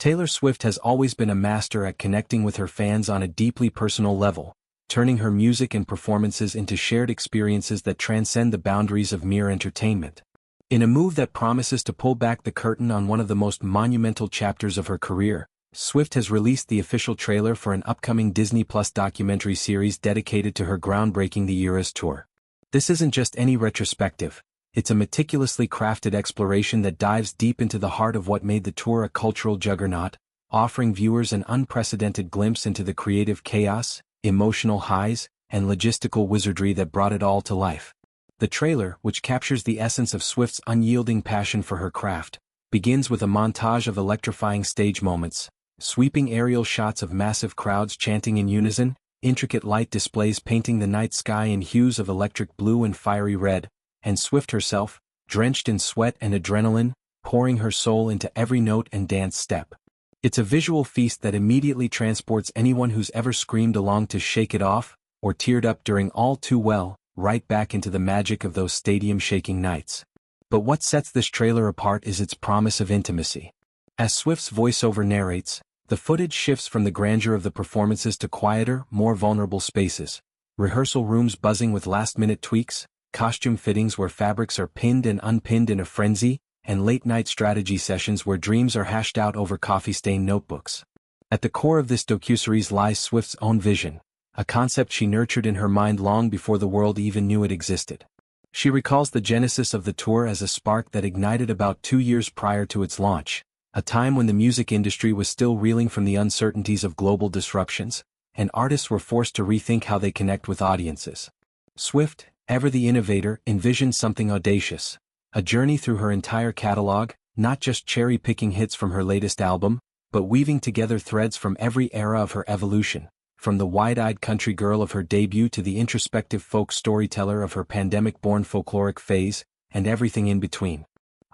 Taylor Swift has always been a master at connecting with her fans on a deeply personal level, turning her music and performances into shared experiences that transcend the boundaries of mere entertainment. In a move that promises to pull back the curtain on one of the most monumental chapters of her career, Swift has released the official trailer for an upcoming Disney Plus documentary series dedicated to her groundbreaking The Eras tour. This isn't just any retrospective, it's a meticulously crafted exploration that dives deep into the heart of what made the tour a cultural juggernaut, offering viewers an unprecedented glimpse into the creative chaos, emotional highs, and logistical wizardry that brought it all to life. The trailer, which captures the essence of Swift's unyielding passion for her craft, begins with a montage of electrifying stage moments, sweeping aerial shots of massive crowds chanting in unison, intricate light displays painting the night sky in hues of electric blue and fiery red, and Swift herself, drenched in sweat and adrenaline, pouring her soul into every note and dance step. It's a visual feast that immediately transports anyone who's ever screamed along to Shake It Off, or teared up during All Too Well, right back into the magic of those stadium-shaking nights. But what sets this trailer apart is its promise of intimacy. As Swift's voiceover narrates, the footage shifts from the grandeur of the performances to quieter, more vulnerable spaces. Rehearsal rooms buzzing with last-minute tweaks, costume fittings where fabrics are pinned and unpinned in a frenzy, and late-night strategy sessions where dreams are hashed out over coffee-stained notebooks. At the core of this docuseries lies Swift's own vision, a concept she nurtured in her mind long before the world even knew it existed. She recalls the genesis of the tour as a spark that ignited about 2 years prior to its launch, a time when the music industry was still reeling from the uncertainties of global disruptions, and artists were forced to rethink how they connect with audiences. Swift, ever the innovator, envisioned something audacious, a journey through her entire catalog, not just cherry-picking hits from her latest album, but weaving together threads from every era of her evolution, from the wide-eyed country girl of her debut to the introspective folk storyteller of her pandemic-born folkloric phase, and everything in between.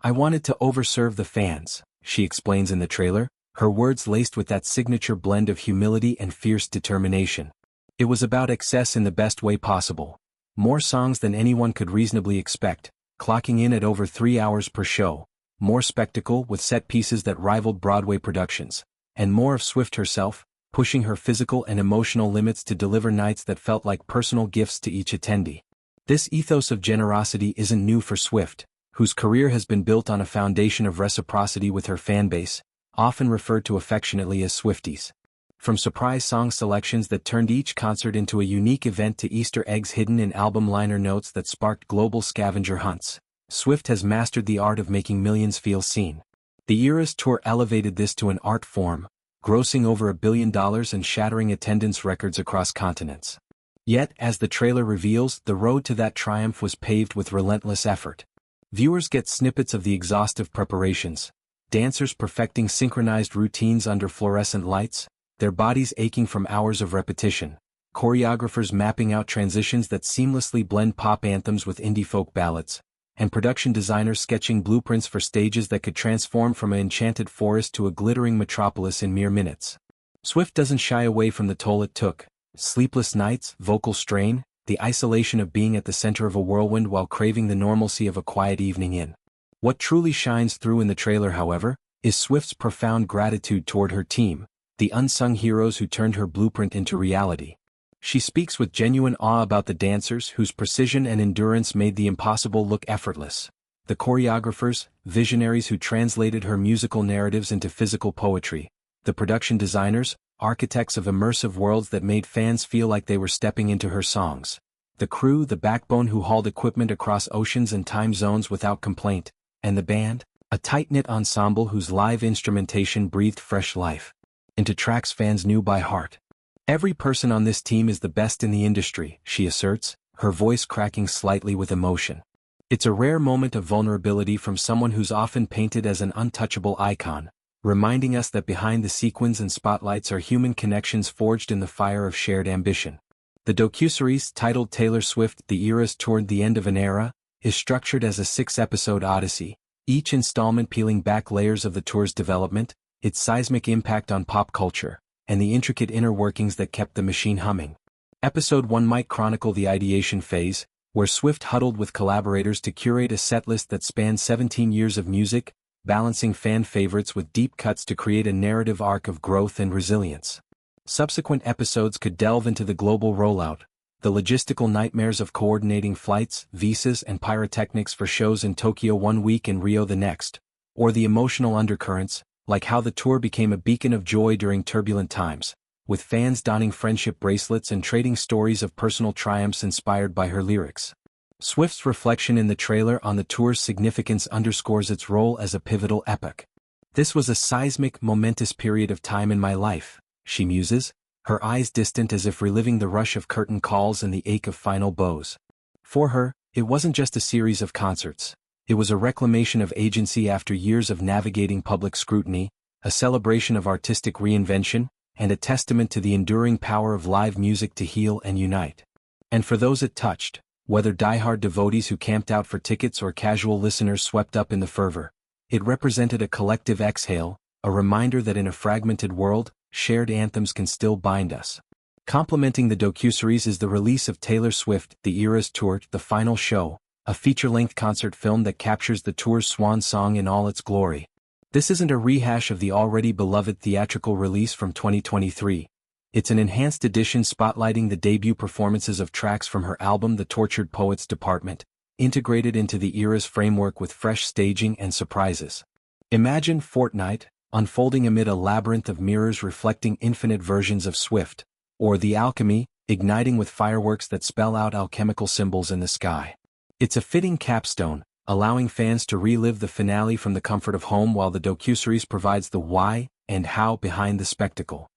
"I wanted to overserve the fans," she explains in the trailer, her words laced with that signature blend of humility and fierce determination. "It was about excess in the best way possible. More songs than anyone could reasonably expect, clocking in at over 3 hours per show, more spectacle with set pieces that rivaled Broadway productions, and more of Swift herself, pushing her physical and emotional limits to deliver nights that felt like personal gifts to each attendee." This ethos of generosity isn't new for Swift, whose career has been built on a foundation of reciprocity with her fanbase, often referred to affectionately as Swifties. From surprise song selections that turned each concert into a unique event to Easter eggs hidden in album liner notes that sparked global scavenger hunts, Swift has mastered the art of making millions feel seen. The Eras tour elevated this to an art form, grossing over $1 billion and shattering attendance records across continents. Yet, as the trailer reveals, the road to that triumph was paved with relentless effort. Viewers get snippets of the exhaustive preparations, dancers perfecting synchronized routines under fluorescent lights, their bodies aching from hours of repetition, choreographers mapping out transitions that seamlessly blend pop anthems with indie folk ballads, and production designers sketching blueprints for stages that could transform from an enchanted forest to a glittering metropolis in mere minutes. Swift doesn't shy away from the toll it took: sleepless nights, vocal strain, the isolation of being at the center of a whirlwind while craving the normalcy of a quiet evening in. What truly shines through in the trailer, however, is Swift's profound gratitude toward her team, the unsung heroes who turned her blueprint into reality. She speaks with genuine awe about the dancers whose precision and endurance made the impossible look effortless, the choreographers, visionaries who translated her musical narratives into physical poetry, the production designers, architects of immersive worlds that made fans feel like they were stepping into her songs, the crew, the backbone who hauled equipment across oceans and time zones without complaint, and the band, a tight-knit ensemble whose live instrumentation breathed fresh life into tracks fans knew by heart. "Every person on this team is the best in the industry," she asserts, her voice cracking slightly with emotion. It's a rare moment of vulnerability from someone who's often painted as an untouchable icon, reminding us that behind the sequins and spotlights are human connections forged in the fire of shared ambition. The docuseries, titled Taylor Swift: The Eras Toward the End of an Era, is structured as a 6-episode odyssey, each installment peeling back layers of the tour's development, its seismic impact on pop culture, and the intricate inner workings that kept the machine humming. Episode 1 might chronicle the ideation phase, where Swift huddled with collaborators to curate a setlist that spanned 17 years of music, balancing fan favorites with deep cuts to create a narrative arc of growth and resilience. Subsequent episodes could delve into the global rollout, the logistical nightmares of coordinating flights, visas and pyrotechnics for shows in Tokyo one week and Rio the next, or the emotional undercurrents, like how the tour became a beacon of joy during turbulent times, with fans donning friendship bracelets and trading stories of personal triumphs inspired by her lyrics. Swift's reflection in the trailer on the tour's significance underscores its role as a pivotal epoch. "This was a seismic, momentous period of time in my life," she muses, her eyes distant as if reliving the rush of curtain calls and the ache of final bows. For her, it wasn't just a series of concerts. It was a reclamation of agency after years of navigating public scrutiny, a celebration of artistic reinvention, and a testament to the enduring power of live music to heal and unite. And for those it touched, whether diehard devotees who camped out for tickets or casual listeners swept up in the fervor, it represented a collective exhale, a reminder that in a fragmented world, shared anthems can still bind us. Complementing the docuseries is the release of Taylor Swift, The Eras Tour, The Final Show, a feature-length concert film that captures the tour's swan song in all its glory. This isn't a rehash of the already beloved theatrical release from 2023. It's an enhanced edition spotlighting the debut performances of tracks from her album The Tortured Poets Department, integrated into the Eras framework with fresh staging and surprises. Imagine Fortnite, unfolding amid a labyrinth of mirrors reflecting infinite versions of Swift, or The Alchemy, igniting with fireworks that spell out alchemical symbols in the sky. It's a fitting capstone, allowing fans to relive the finale from the comfort of home while the docuseries provides the why and how behind the spectacle.